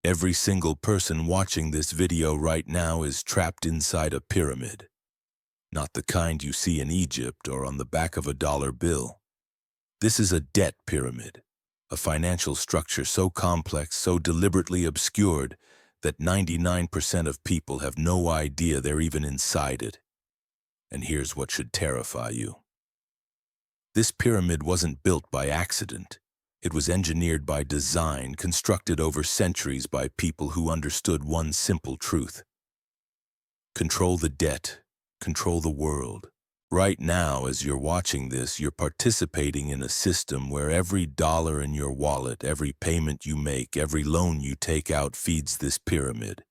Every single person watching this video right now is trapped inside a pyramid. Not the kind you see in Egypt or on the back of a dollar bill. This is a debt pyramid, a financial structure so complex, so deliberately obscured, that 99% of people have no idea they're even inside it. And here's what should terrify you. This pyramid wasn't built by accident. It was engineered by design, constructed over centuries by people who understood one simple truth. Control the debt, control the world. Right now, as you're watching this, you're participating in a system where every dollar in your wallet, every payment you make, every loan you take out feeds this pyramid.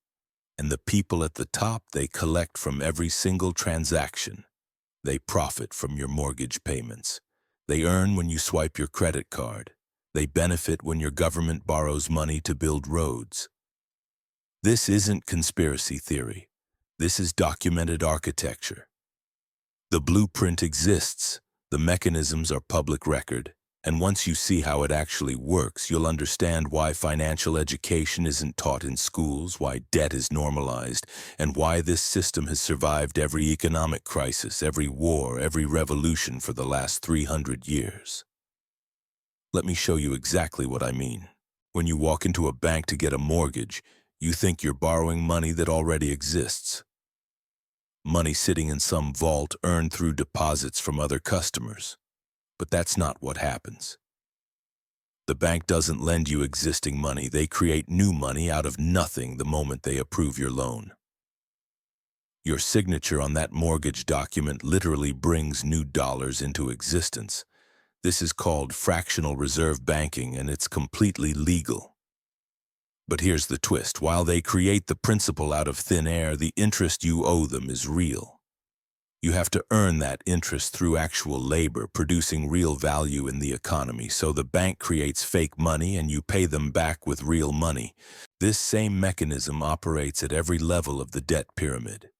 And the people at the top, they collect from every single transaction. They profit from your mortgage payments. They earn when you swipe your credit card. They benefit when your government borrows money to build roads. This isn't conspiracy theory. This is documented architecture. The blueprint exists, the mechanisms are public record, and once you see how it actually works, you'll understand why financial education isn't taught in schools, why debt is normalized, and why this system has survived every economic crisis, every war, every revolution for the last 300 years. Let me show you exactly what I mean. When you walk into a bank to get a mortgage, you think you're borrowing money that already exists. Money sitting in some vault earned through deposits from other customers. But that's not what happens. The bank doesn't lend you existing money. They create new money out of nothing the moment they approve your loan. Your signature on that mortgage document literally brings new dollars into existence. This is called fractional reserve banking, and it's completely legal. But here's the twist. While they create the principal out of thin air, the interest you owe them is real. You have to earn that interest through actual labor, producing real value in the economy. So the bank creates fake money and you pay them back with real money. This same mechanism operates at every level of the debt pyramid.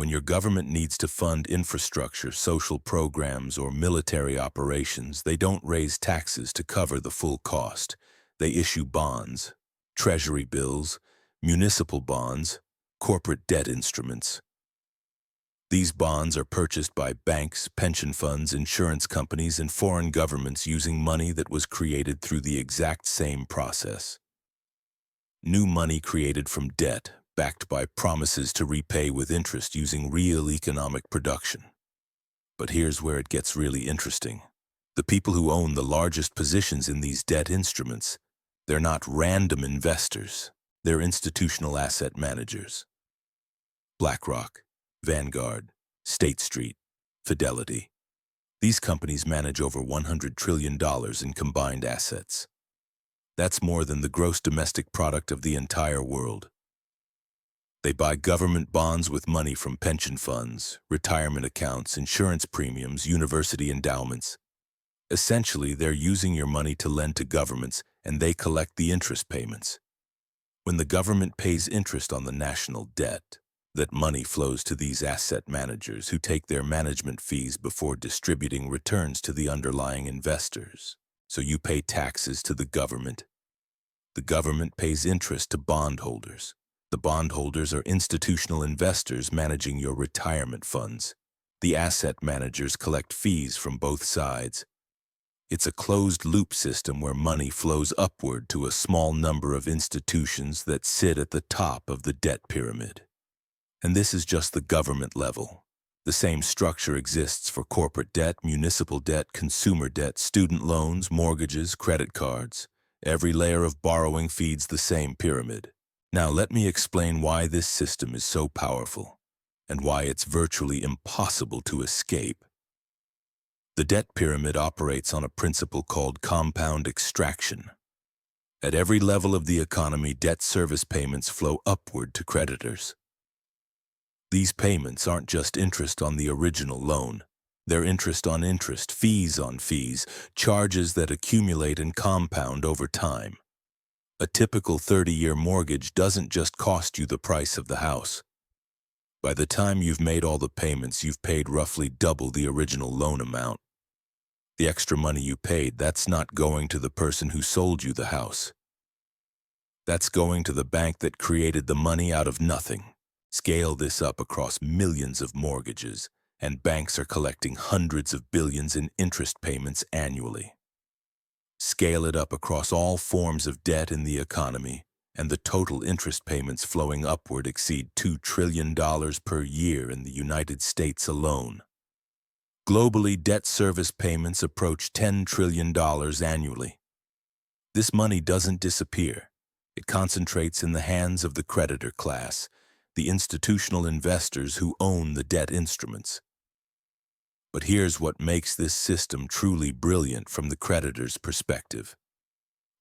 When your government needs to fund infrastructure, social programs, or military operations, they don't raise taxes to cover the full cost. They issue bonds, treasury bills, municipal bonds, corporate debt instruments. These bonds are purchased by banks, pension funds, insurance companies, and foreign governments using money that was created through the exact same process. New money created from debt, backed by promises to repay with interest using real economic production. But here's where it gets really interesting. The people who own the largest positions in these debt instruments, they're not random investors. They're institutional asset managers. BlackRock, Vanguard, State Street, Fidelity. These companies manage over $100 trillion in combined assets. That's more than the gross domestic product of the entire world. They buy government bonds with money from pension funds, retirement accounts, insurance premiums, university endowments. Essentially, they're using your money to lend to governments, and they collect the interest payments. When the government pays interest on the national debt, that money flows to these asset managers who take their management fees before distributing returns to the underlying investors. So you pay taxes to the government. The government pays interest to bondholders. The bondholders are institutional investors managing your retirement funds. The asset managers collect fees from both sides. It's a closed-loop system where money flows upward to a small number of institutions that sit at the top of the debt pyramid. And this is just the government level. The same structure exists for corporate debt, municipal debt, consumer debt, student loans, mortgages, credit cards. Every layer of borrowing feeds the same pyramid. Now let me explain why this system is so powerful and why it's virtually impossible to escape. The debt pyramid operates on a principle called compound extraction. At every level of the economy, debt service payments flow upward to creditors. These payments aren't just interest on the original loan. They're interest on interest, fees on fees, charges that accumulate and compound over time. A typical 30-year mortgage doesn't just cost you the price of the house. By the time you've made all the payments, you've paid roughly double the original loan amount. The extra money you paid, that's not going to the person who sold you the house. That's going to the bank that created the money out of nothing. Scale this up across millions of mortgages, and banks are collecting hundreds of billions in interest payments annually. Scale it up across all forms of debt in the economy, and the total interest payments flowing upward exceed $2 trillion per year in the United States alone. Globally, debt service payments approach $10 trillion annually. This money doesn't disappear. It concentrates in the hands of the creditor class, the institutional investors who own the debt instruments. But here's what makes this system truly brilliant from the creditor's perspective.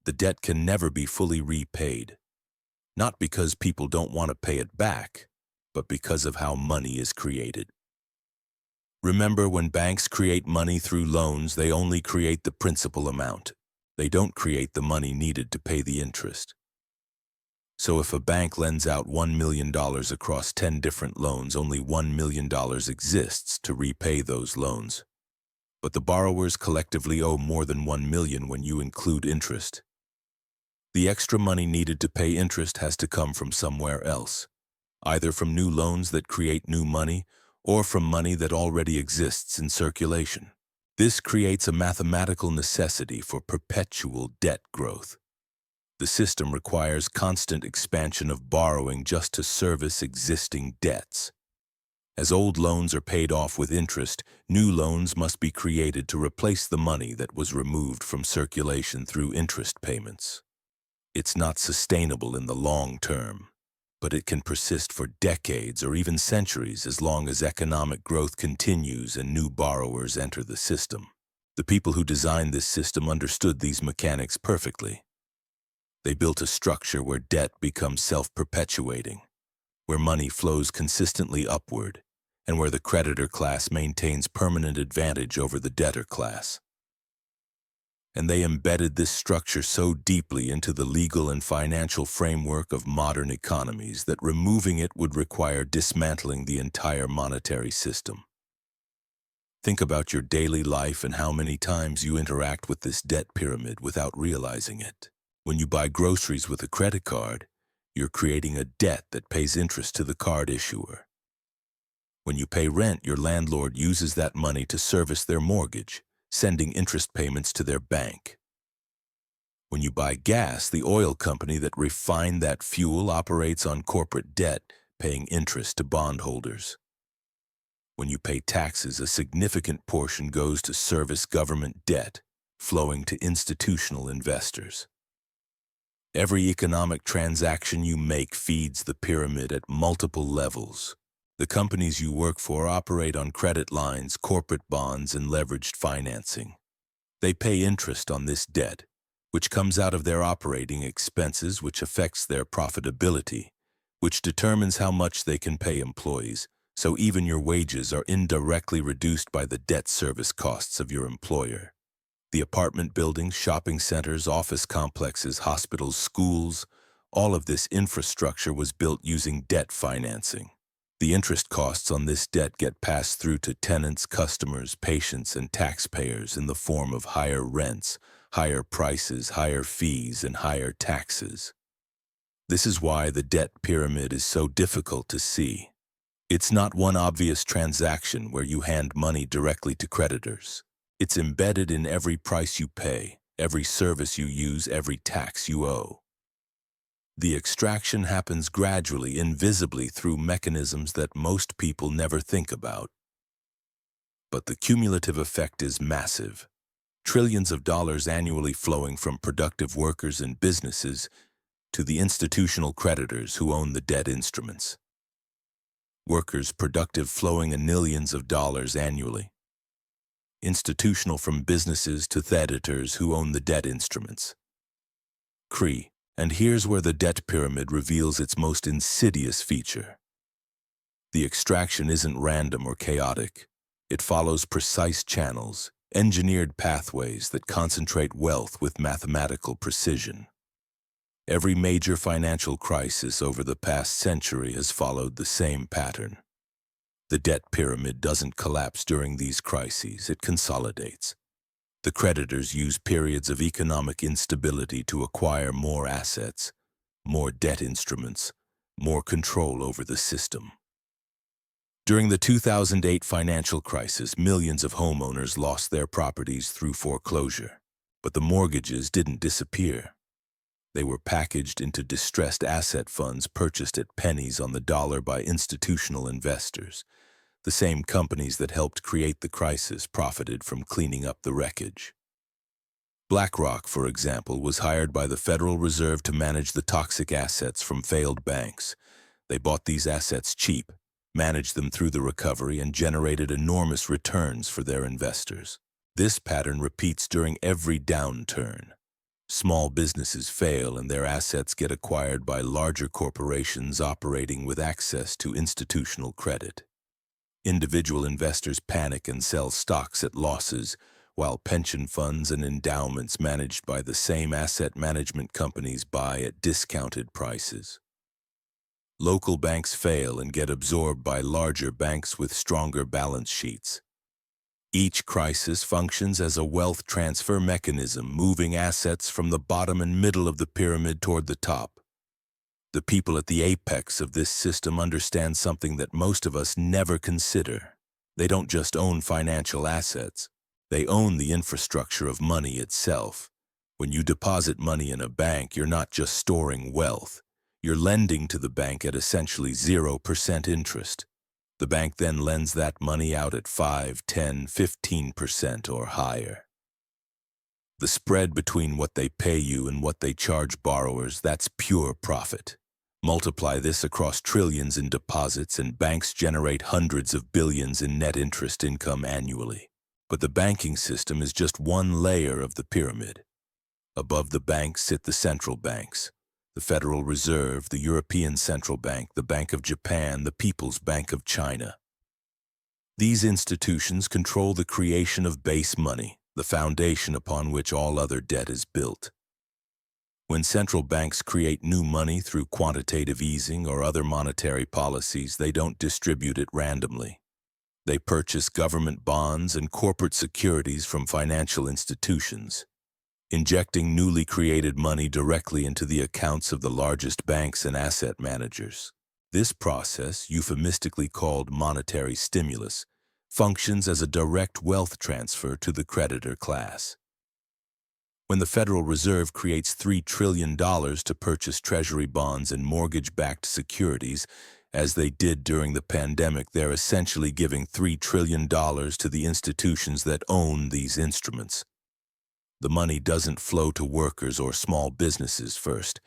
The debt can never be fully repaid, not because people don't want to pay it back, but because of how money is created. Remember, when banks create money through loans, they only create the principal amount. They don't create the money needed to pay the interest. So if a bank lends out $1 million across 10 different loans, only $1 million exists to repay those loans. But the borrowers collectively owe more than $1 million when you include interest. The extra money needed to pay interest has to come from somewhere else, either from new loans that create new money or from money that already exists in circulation. This creates a mathematical necessity for perpetual debt growth. The system requires constant expansion of borrowing just to service existing debts. As old loans are paid off with interest, new loans must be created to replace the money that was removed from circulation through interest payments. It's not sustainable in the long term, but it can persist for decades or even centuries as long as economic growth continues and new borrowers enter the system. The people who designed this system understood these mechanics perfectly. They built a structure where debt becomes self-perpetuating, where money flows consistently upward, and where the creditor class maintains permanent advantage over the debtor class. And they embedded this structure so deeply into the legal and financial framework of modern economies that removing it would require dismantling the entire monetary system. Think about your daily life and how many times you interact with this debt pyramid without realizing it. When you buy groceries with a credit card, you're creating a debt that pays interest to the card issuer. When you pay rent, your landlord uses that money to service their mortgage, sending interest payments to their bank. When you buy gas, the oil company that refined that fuel operates on corporate debt, paying interest to bondholders. When you pay taxes, a significant portion goes to service government debt, flowing to institutional investors. Every economic transaction you make feeds the pyramid at multiple levels. The companies you work for operate on credit lines, corporate bonds, and leveraged financing. They pay interest on this debt, which comes out of their operating expenses, which affects their profitability, which determines how much they can pay employees, so even your wages are indirectly reduced by the debt service costs of your employer. The apartment buildings, shopping centers, office complexes, hospitals, schools, all of this infrastructure was built using debt financing. The interest costs on this debt get passed through to tenants, customers, patients, and taxpayers in the form of higher rents, higher prices, higher fees, and higher taxes. This is why the debt pyramid is so difficult to see. It's not one obvious transaction where you hand money directly to creditors. It's embedded in every price you pay, every service you use, every tax you owe. The extraction happens gradually, invisibly through mechanisms that most people never think about. But the cumulative effect is massive. Trillions of dollars annually flowing from productive workers and businesses to the institutional creditors who own the debt instruments. Workers productive flowing in millions of dollars annually. Institutional from businesses to creditors who own the debt instruments. CRE. And here's where the debt pyramid reveals its most insidious feature. The extraction isn't random or chaotic. It follows precise channels, engineered pathways that concentrate wealth with mathematical precision. Every major financial crisis over the past century has followed the same pattern. The debt pyramid doesn't collapse during these crises, it consolidates. The creditors use periods of economic instability to acquire more assets, more debt instruments, more control over the system. During the 2008 financial crisis, millions of homeowners lost their properties through foreclosure. But the mortgages didn't disappear. They were packaged into distressed asset funds purchased at pennies on the dollar by institutional investors. The same companies that helped create the crisis profited from cleaning up the wreckage. BlackRock, for example, was hired by the Federal Reserve to manage the toxic assets from failed banks. They bought these assets cheap, managed them through the recovery, and generated enormous returns for their investors. This pattern repeats during every downturn. Small businesses fail and their assets get acquired by larger corporations operating with access to institutional credit. Individual investors panic and sell stocks at losses, while pension funds and endowments managed by the same asset management companies buy at discounted prices. Local banks fail and get absorbed by larger banks with stronger balance sheets. Each crisis functions as a wealth transfer mechanism, moving assets from the bottom and middle of the pyramid toward the top. The people at the apex of this system understand something that most of us never consider. They don't just own financial assets. They own the infrastructure of money itself. When you deposit money in a bank, you're not just storing wealth. You're lending to the bank at essentially 0% interest. The bank then lends that money out at 5, 10, 15% or higher. The spread between what they pay you and what they charge borrowers, that's pure profit. Multiply this across trillions in deposits and banks generate hundreds of billions in net interest income annually. But the banking system is just one layer of the pyramid. Above the banks sit the central banks. The Federal Reserve, the European Central Bank, the Bank of Japan, the People's Bank of China. These institutions control the creation of base money, the foundation upon which all other debt is built. When central banks create new money through quantitative easing or other monetary policies, they don't distribute it randomly. They purchase government bonds and corporate securities from financial institutions, injecting newly created money directly into the accounts of the largest banks and asset managers. This process, euphemistically called monetary stimulus, functions as a direct wealth transfer to the creditor class. When the Federal Reserve creates $3 trillion to purchase treasury bonds and mortgage-backed securities, as they did during the pandemic, they're essentially giving $3 trillion to the institutions that own these instruments. The money doesn't flow to workers or small businesses first.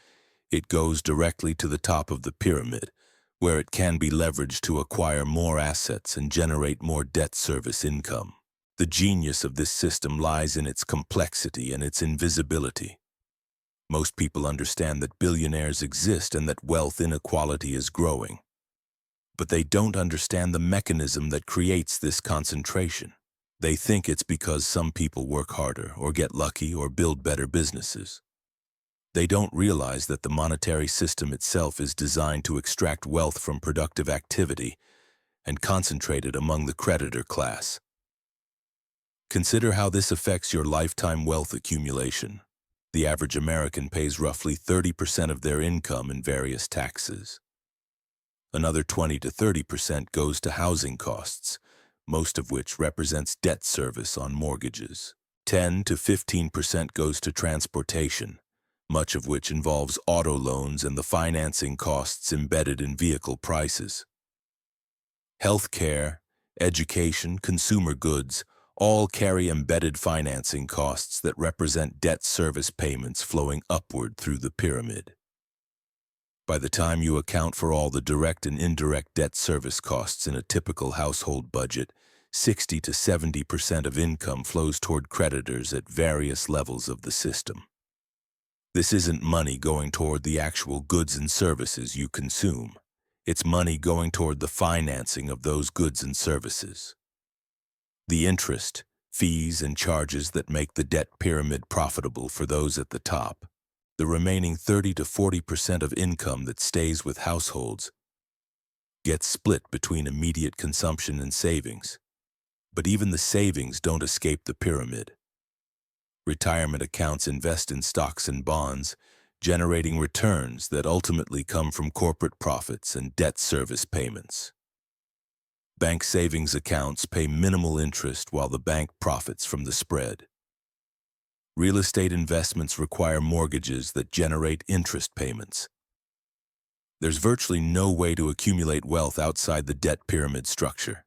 It goes directly to the top of the pyramid, where it can be leveraged to acquire more assets and generate more debt service income. The genius of this system lies in its complexity and its invisibility. Most people understand that billionaires exist and that wealth inequality is growing. But they don't understand the mechanism that creates this concentration. They think it's because some people work harder or get lucky or build better businesses. They don't realize that the monetary system itself is designed to extract wealth from productive activity and concentrate it among the creditor class. Consider how this affects your lifetime wealth accumulation. The average American pays roughly 30% of their income in various taxes. Another 20 to 30% goes to housing costs, most of which represents debt service on mortgages. 10 to 15% goes to transportation, much of which involves auto loans and the financing costs embedded in vehicle prices. Healthcare, education, consumer goods all carry embedded financing costs that represent debt service payments flowing upward through the pyramid. By the time you account for all the direct and indirect debt service costs in a typical household budget, 60 to 70% of income flows toward creditors at various levels of the system. This isn't money going toward the actual goods and services you consume. It's money going toward the financing of those goods and services. The interest, fees, and charges that make the debt pyramid profitable for those at the top. The remaining 30 to 40% of income that stays with households gets split between immediate consumption and savings. But even the savings don't escape the pyramid. Retirement accounts invest in stocks and bonds, generating returns that ultimately come from corporate profits and debt service payments. Bank savings accounts pay minimal interest while the bank profits from the spread. Real estate investments require mortgages that generate interest payments. There's virtually no way to accumulate wealth outside the debt pyramid structure.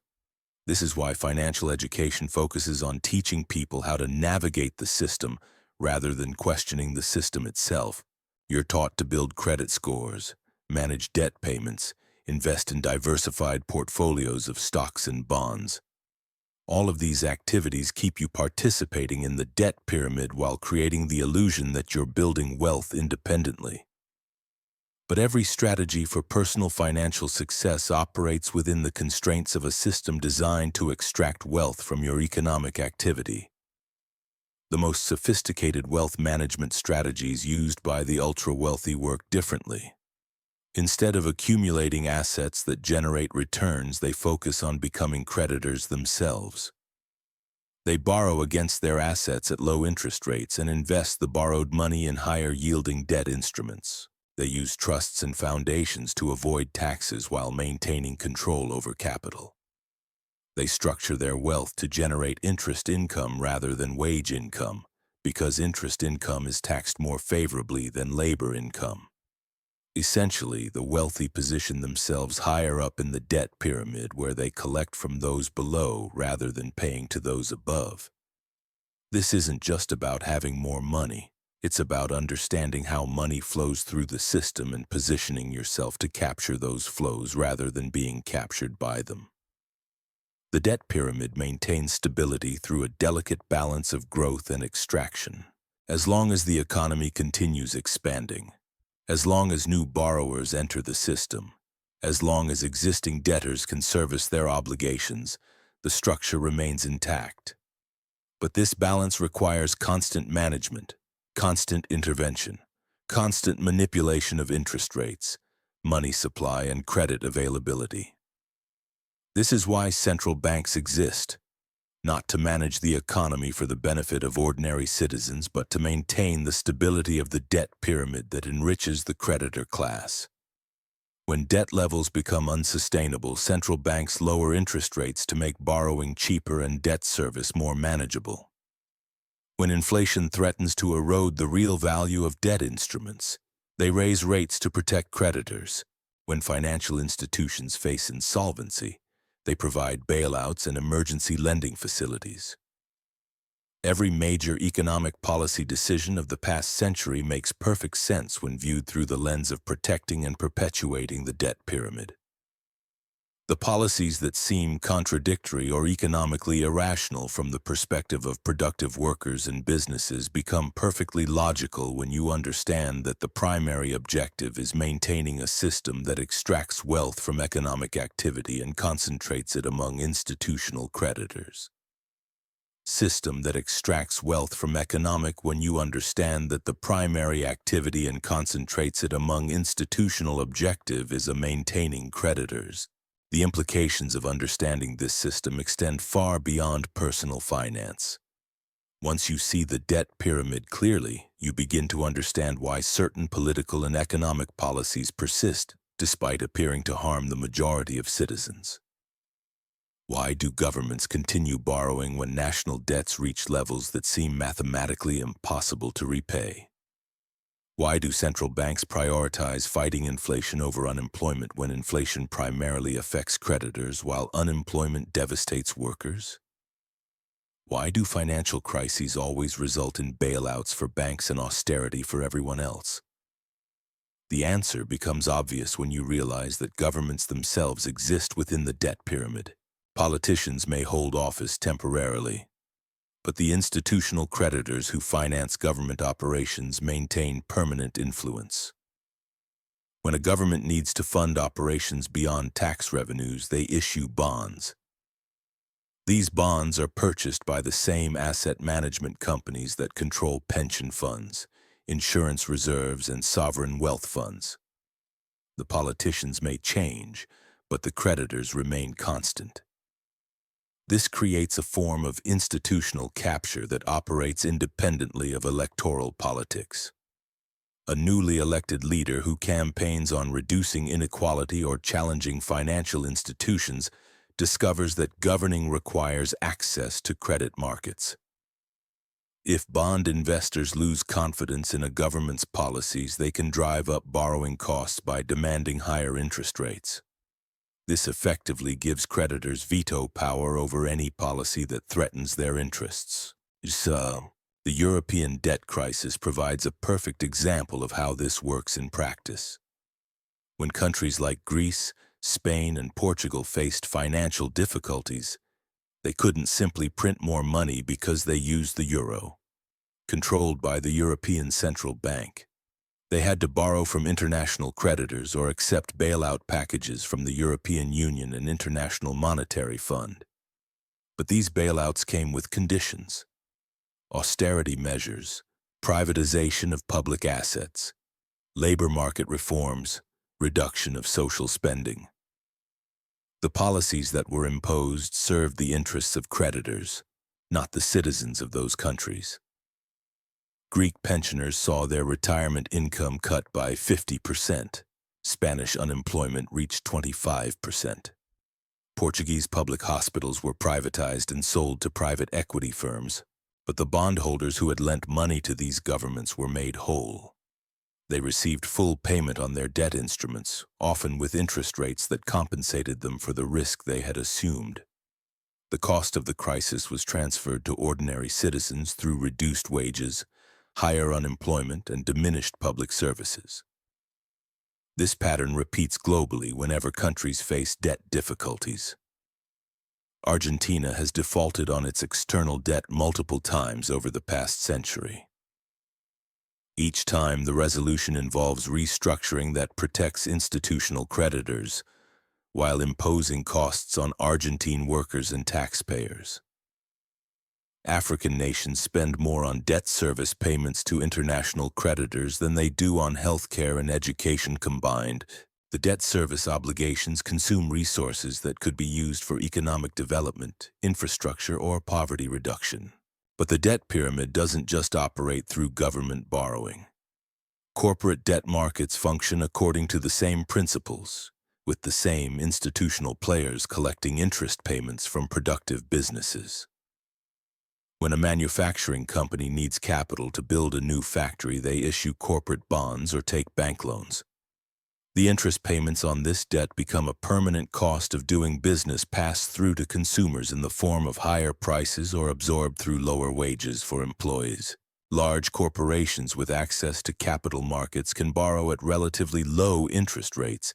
This is why financial education focuses on teaching people how to navigate the system rather than questioning the system itself. You're taught to build credit scores, manage debt payments, invest in diversified portfolios of stocks and bonds. All of these activities keep you participating in the debt pyramid while creating the illusion that you're building wealth independently. But every strategy for personal financial success operates within the constraints of a system designed to extract wealth from your economic activity. The most sophisticated wealth management strategies used by the ultra-wealthy work differently. Instead of accumulating assets that generate returns, they focus on becoming creditors themselves. They borrow against their assets at low interest rates and invest the borrowed money in higher-yielding debt instruments. They use trusts and foundations to avoid taxes while maintaining control over capital. They structure their wealth to generate interest income rather than wage income, because interest income is taxed more favorably than labor income. Essentially, the wealthy position themselves higher up in the debt pyramid where they collect from those below rather than paying to those above. This isn't just about having more money. It's about understanding how money flows through the system and positioning yourself to capture those flows rather than being captured by them. The debt pyramid maintains stability through a delicate balance of growth and extraction. As long as the economy continues expanding, as long as new borrowers enter the system, as long as existing debtors can service their obligations, the structure remains intact. But this balance requires constant management, constant intervention, constant manipulation of interest rates, money supply, and credit availability. This is why central banks exist, not to manage the economy for the benefit of ordinary citizens, but to maintain the stability of the debt pyramid that enriches the creditor class. When debt levels become unsustainable, central banks lower interest rates to make borrowing cheaper and debt service more manageable. When inflation threatens to erode the real value of debt instruments, they raise rates to protect creditors. When financial institutions face insolvency, they provide bailouts and emergency lending facilities. Every major economic policy decision of the past century makes perfect sense when viewed through the lens of protecting and perpetuating the debt pyramid. The policies that seem contradictory or economically irrational from the perspective of productive workers and businesses become perfectly logical when you understand that the primary objective is maintaining a system that extracts wealth from economic activity and concentrates it among institutional creditors. System that extracts wealth from economic when you understand that the primary activity and concentrates it among institutional objective is a maintaining creditors. The implications of understanding this system extend far beyond personal finance. Once you see the debt pyramid clearly, you begin to understand why certain political and economic policies persist, despite appearing to harm the majority of citizens. Why do governments continue borrowing when national debts reach levels that seem mathematically impossible to repay? Why do central banks prioritize fighting inflation over unemployment when inflation primarily affects creditors while unemployment devastates workers? Why do financial crises always result in bailouts for banks and austerity for everyone else? The answer becomes obvious when you realize that governments themselves exist within the debt pyramid. Politicians may hold office temporarily, but the institutional creditors who finance government operations maintain permanent influence. When a government needs to fund operations beyond tax revenues, they issue bonds. These bonds are purchased by the same asset management companies that control pension funds, insurance reserves, and sovereign wealth funds. The politicians may change, but the creditors remain constant. This creates a form of institutional capture that operates independently of electoral politics. A newly elected leader who campaigns on reducing inequality or challenging financial institutions discovers that governing requires access to credit markets. If bond investors lose confidence in a government's policies, they can drive up borrowing costs by demanding higher interest rates. This effectively gives creditors veto power over any policy that threatens their interests. The European debt crisis provides a perfect example of how this works in practice. When countries like Greece, Spain, and Portugal faced financial difficulties, they couldn't simply print more money because they used the euro, controlled by the European Central Bank. They had to borrow from international creditors or accept bailout packages from the European Union and International Monetary Fund. But these bailouts came with conditions: austerity measures, privatization of public assets, labor market reforms, reduction of social spending. The policies that were imposed served the interests of creditors, not the citizens of those countries. Greek pensioners saw their retirement income cut by 50%. Spanish unemployment reached 25%. Portuguese public hospitals were privatized and sold to private equity firms, but the bondholders who had lent money to these governments were made whole. They received full payment on their debt instruments, often with interest rates that compensated them for the risk they had assumed. The cost of the crisis was transferred to ordinary citizens through reduced wages, higher unemployment, and diminished public services. This pattern repeats globally whenever countries face debt difficulties. Argentina has defaulted on its external debt multiple times over the past century. Each time, the resolution involves restructuring that protects institutional creditors while imposing costs on Argentine workers and taxpayers. African nations spend more on debt service payments to international creditors than they do on healthcare and education combined. The debt service obligations consume resources that could be used for economic development, infrastructure, or poverty reduction. But the debt pyramid doesn't just operate through government borrowing. Corporate debt markets function according to the same principles, with the same institutional players collecting interest payments from productive businesses. When a manufacturing company needs capital to build a new factory, they issue corporate bonds or take bank loans. The interest payments on this debt become a permanent cost of doing business passed through to consumers in the form of higher prices or absorbed through lower wages for employees. Large corporations with access to capital markets can borrow at relatively low interest rates,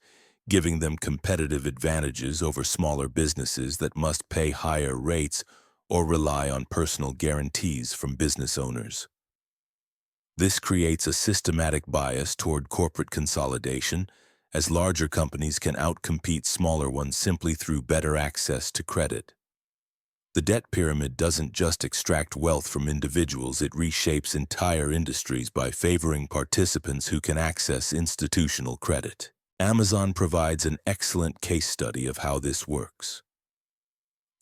giving them competitive advantages over smaller businesses that must pay higher rates or rely on personal guarantees from business owners. This creates a systematic bias toward corporate consolidation, as larger companies can outcompete smaller ones simply through better access to credit. The debt pyramid doesn't just extract wealth from individuals, it reshapes entire industries by favoring participants who can access institutional credit. Amazon provides an excellent case study of how this works.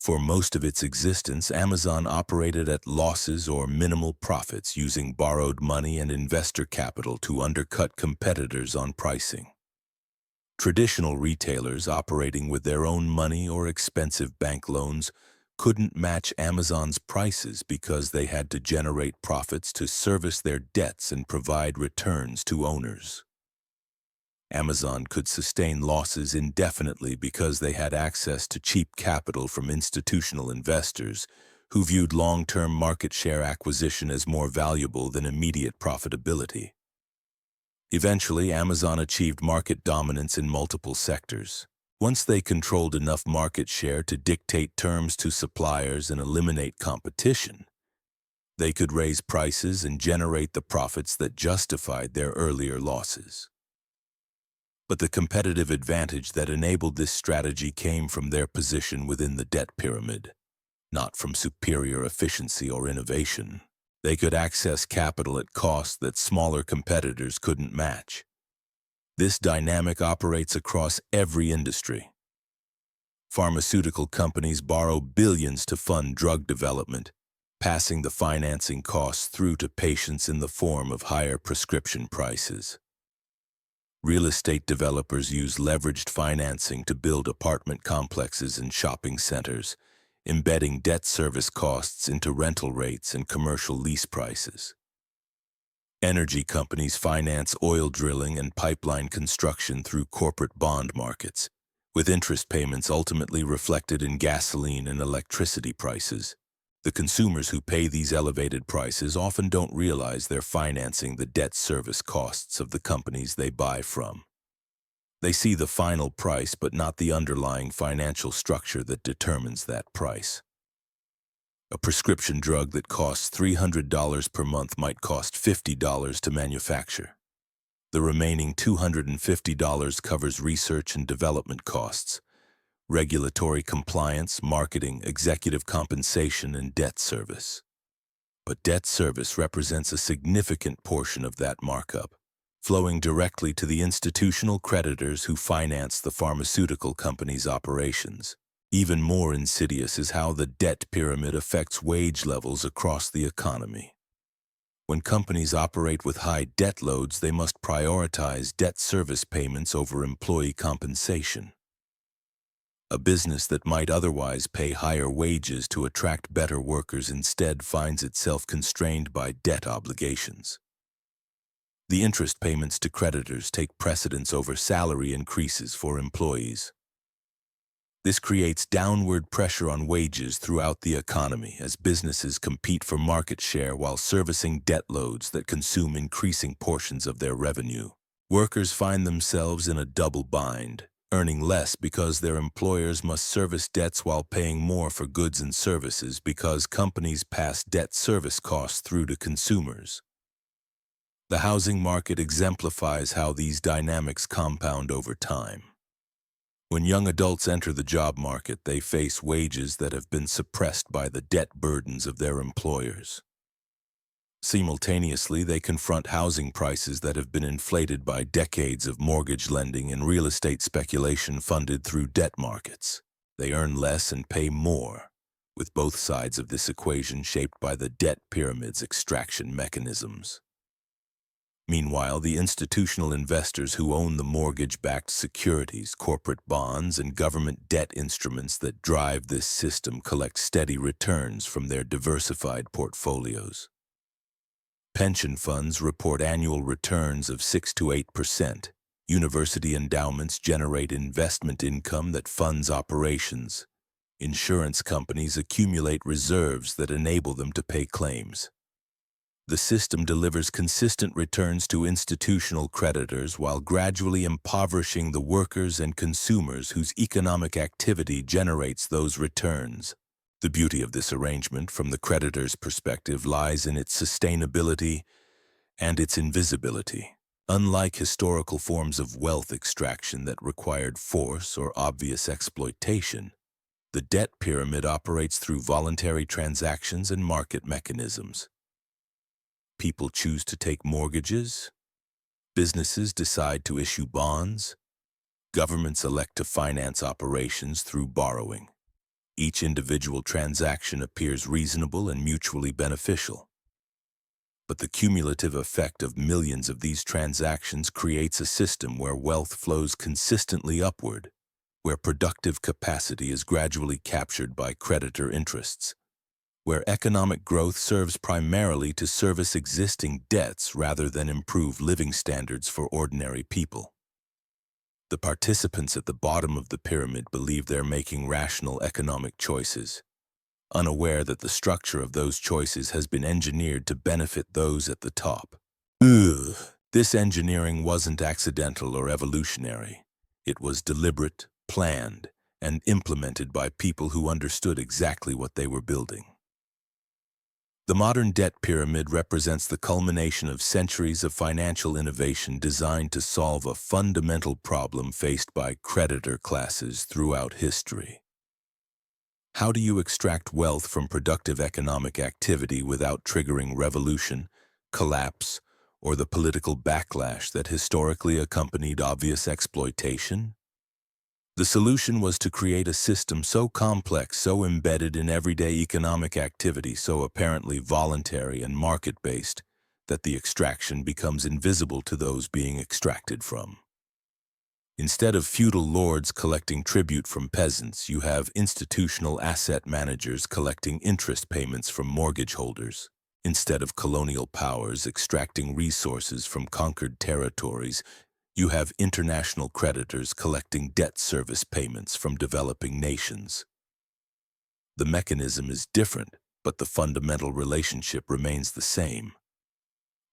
For most of its existence, Amazon operated at losses or minimal profits, using borrowed money and investor capital to undercut competitors on pricing. Traditional retailers operating with their own money or expensive bank loans couldn't match Amazon's prices because they had to generate profits to service their debts and provide returns to owners. Amazon could sustain losses indefinitely because they had access to cheap capital from institutional investors who viewed long-term market share acquisition as more valuable than immediate profitability. Eventually, Amazon achieved market dominance in multiple sectors. Once they controlled enough market share to dictate terms to suppliers and eliminate competition, they could raise prices and generate the profits that justified their earlier losses. But the competitive advantage that enabled this strategy came from their position within the debt pyramid, not from superior efficiency or innovation. They could access capital at costs that smaller competitors couldn't match. This dynamic operates across every industry. Pharmaceutical companies borrow billions to fund drug development, passing the financing costs through to patients in the form of higher prescription prices. Real estate developers use leveraged financing to build apartment complexes and shopping centers, embedding debt service costs into rental rates and commercial lease prices. Energy companies finance oil drilling and pipeline construction through corporate bond markets, with interest payments ultimately reflected in gasoline and electricity prices. The consumers who pay these elevated prices often don't realize they're financing the debt service costs of the companies they buy from. They see the final price but not the underlying financial structure that determines that price. A prescription drug that costs $300 per month might cost $50 to manufacture. The remaining $250 covers research and development costs, regulatory compliance, marketing, executive compensation, and debt service. But debt service represents a significant portion of that markup, flowing directly to the institutional creditors who finance the pharmaceutical company's operations. Even more insidious is how the debt pyramid affects wage levels across the economy. When companies operate with high debt loads, they must prioritize debt service payments over employee compensation. A business that might otherwise pay higher wages to attract better workers instead finds itself constrained by debt obligations. The interest payments to creditors take precedence over salary increases for employees. This creates downward pressure on wages throughout the economy as businesses compete for market share while servicing debt loads that consume increasing portions of their revenue. Workers find themselves in a double bind, earning less because their employers must service debts while paying more for goods and services because companies pass debt service costs through to consumers. The housing market exemplifies how these dynamics compound over time. When young adults enter the job market, they face wages that have been suppressed by the debt burdens of their employers. Simultaneously, they confront housing prices that have been inflated by decades of mortgage lending and real estate speculation funded through debt markets. They earn less and pay more, with both sides of this equation shaped by the debt pyramid's extraction mechanisms. Meanwhile, the institutional investors who own the mortgage-backed securities, corporate bonds, and government debt instruments that drive this system collect steady returns from their diversified portfolios. Pension funds report annual returns of 6 to 8%. University endowments generate investment income that funds operations. Insurance companies accumulate reserves that enable them to pay claims. The system delivers consistent returns to institutional creditors while gradually impoverishing the workers and consumers whose economic activity generates those returns. The beauty of this arrangement, from the creditor's perspective, lies in its sustainability and its invisibility. Unlike historical forms of wealth extraction that required force or obvious exploitation, the debt pyramid operates through voluntary transactions and market mechanisms. People choose to take mortgages, businesses decide to issue bonds, governments elect to finance operations through borrowing. Each individual transaction appears reasonable and mutually beneficial. But the cumulative effect of millions of these transactions creates a system where wealth flows consistently upward, where productive capacity is gradually captured by creditor interests, where economic growth serves primarily to service existing debts rather than improve living standards for ordinary people. The participants at the bottom of the pyramid believe they're making rational economic choices, unaware that the structure of those choices has been engineered to benefit those at the top. This engineering wasn't accidental or evolutionary. It was deliberate, planned, and implemented by people who understood exactly what they were building. The modern debt pyramid represents the culmination of centuries of financial innovation designed to solve a fundamental problem faced by creditor classes throughout history. How do you extract wealth from productive economic activity without triggering revolution, collapse, or the political backlash that historically accompanied obvious exploitation? The solution was to create a system so complex, so embedded in everyday economic activity, so apparently voluntary and market-based, that the extraction becomes invisible to those being extracted from. Instead of feudal lords collecting tribute from peasants, you have institutional asset managers collecting interest payments from mortgage holders. Instead of colonial powers extracting resources from conquered territories, you have international creditors collecting debt service payments from developing nations. The mechanism is different, but the fundamental relationship remains the same.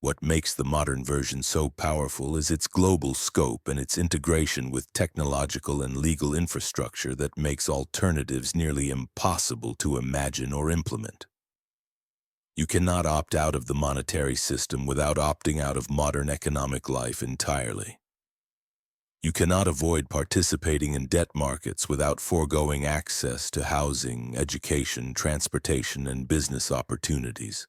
What makes the modern version so powerful is its global scope and its integration with technological and legal infrastructure that makes alternatives nearly impossible to imagine or implement. You cannot opt out of the monetary system without opting out of modern economic life entirely. You cannot avoid participating in debt markets without foregoing access to housing, education, transportation, and business opportunities.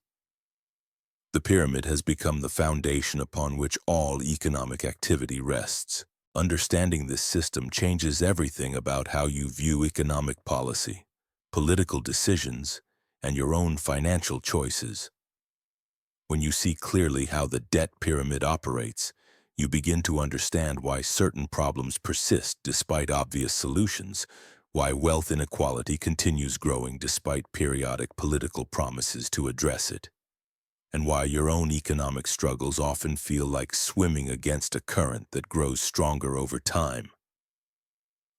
The pyramid has become the foundation upon which all economic activity rests. Understanding this system changes everything about how you view economic policy, political decisions, and your own financial choices. When you see clearly how the debt pyramid operates, you begin to understand why certain problems persist despite obvious solutions, why wealth inequality continues growing despite periodic political promises to address it, and why your own economic struggles often feel like swimming against a current that grows stronger over time.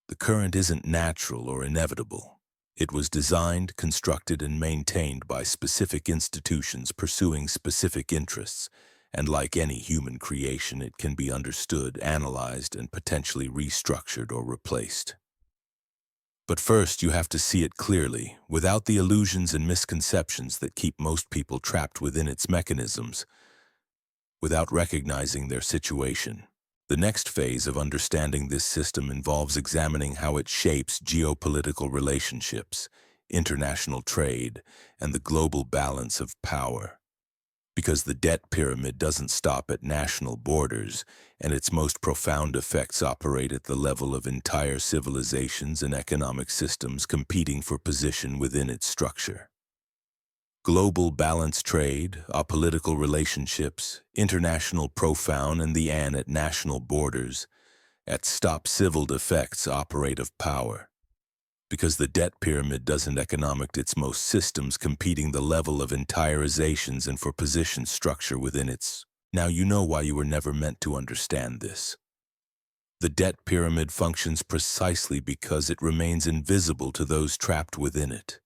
The current isn't natural or inevitable. It was designed, constructed, and maintained by specific institutions pursuing specific interests, and like any human creation, it can be understood, analyzed, and potentially restructured or replaced. But first, you have to see it clearly, without the illusions and misconceptions that keep most people trapped within its mechanisms, without recognizing their situation. The next phase of understanding this system involves examining how it shapes geopolitical relationships, international trade, and the global balance of power. Because the debt pyramid doesn't stop at national borders, and its most profound effects operate at the level of entire civilizations and economic systems competing for position within its structure. Global balanced trade, apolitical relationships, international profound, and the at national borders, at stop civil effects operate of power. Because the debt pyramid doesn't economic its most systems competing the level of entireizations and for position structure within its. Now you know why you were never meant to understand this. The debt pyramid functions precisely because it remains invisible to those trapped within it.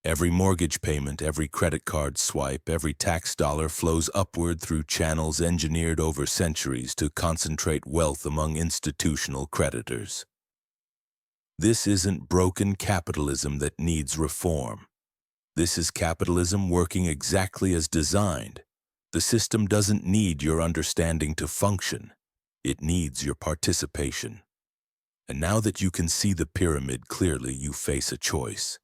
Every mortgage payment, every credit card swipe, every tax dollar flows upward through channels engineered over centuries to concentrate wealth among institutional creditors. This isn't broken capitalism that needs reform. This is capitalism working exactly as designed. The system doesn't need your understanding to function. It needs your participation. And now that you can see the pyramid clearly, you face a choice.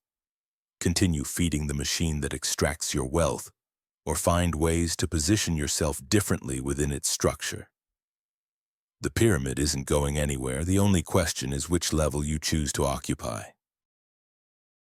Continue feeding the machine that extracts your wealth, or find ways to position yourself differently within its structure. The pyramid isn't going anywhere. The only question is which level you choose to occupy.